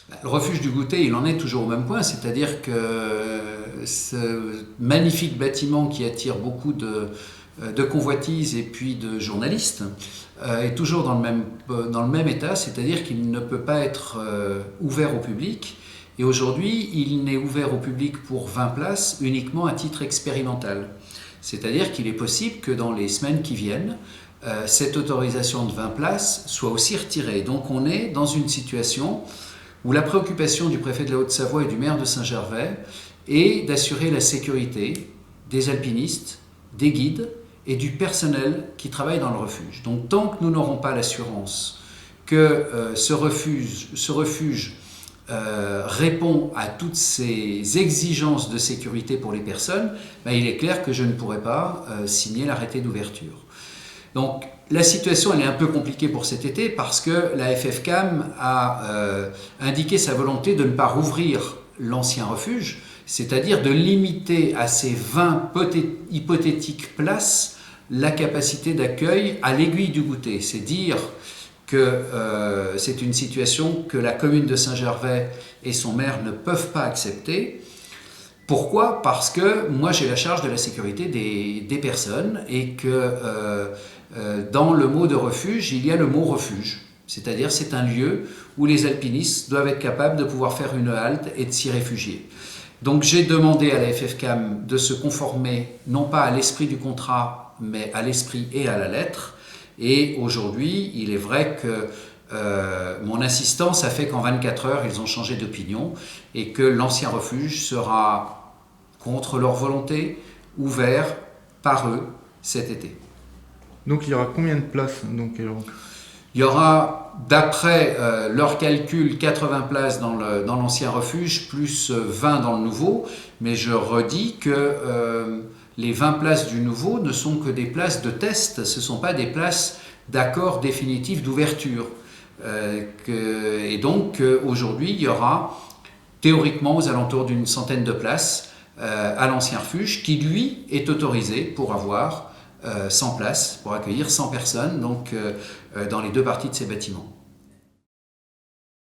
Le refuge du Goûter, il en est toujours au même point, c'est-à-dire que ce magnifique bâtiment qui attire beaucoup de convoitises et puis de journalistes est toujours dans le même état, c'est-à-dire qu'il ne peut pas être ouvert au public. Et aujourd'hui, il n'est ouvert au public pour 20 places uniquement à titre expérimental. C'est-à-dire qu'il est possible que dans les semaines qui viennent, cette autorisation de 20 places soit aussi retirée. Donc on est dans une situation où la préoccupation du préfet de la Haute-Savoie et du maire de Saint-Gervais est d'assurer la sécurité des alpinistes, des guides et du personnel qui travaille dans le refuge. Donc tant que nous n'aurons pas l'assurance que ce refuge répond à toutes ces exigences de sécurité pour les personnes, il est clair que je ne pourrai pas signer l'arrêté d'ouverture. Donc la situation elle est un peu compliquée pour cet été parce que la FFCAM a indiqué sa volonté de ne pas rouvrir l'ancien refuge, c'est-à-dire de limiter à ces 20 hypothétiques places la capacité d'accueil à l'Aiguille du Goûter. C'est dire que c'est une situation que la commune de Saint-Gervais et son maire ne peuvent pas accepter. Pourquoi ? Parce que moi j'ai la charge de la sécurité des personnes et que dans le mot de refuge, il y a le mot refuge. C'est-à-dire c'est un lieu où les alpinistes doivent être capables de pouvoir faire une halte et de s'y réfugier. Donc j'ai demandé à la FFCAM de se conformer non pas à l'esprit du contrat, mais à l'esprit et à la lettre. Et aujourd'hui, il est vrai que mon insistance a fait qu'en 24 heures, ils ont changé d'opinion et que l'ancien refuge sera, contre leur volonté, ouvert par eux cet été. Donc il y aura combien de places Il y aura, d'après leur calcul, 80 places dans l'ancien refuge, plus 20 dans le nouveau. Mais je redis que les 20 places du nouveau ne sont que des places de test, ce ne sont pas des places d'accord définitif d'ouverture. Et donc aujourd'hui, il y aura théoriquement aux alentours d'une centaine de places à l'ancien refuge qui, lui, est autorisé pour avoir 100 places, pour accueillir 100 personnes donc, dans les deux parties de ces bâtiments.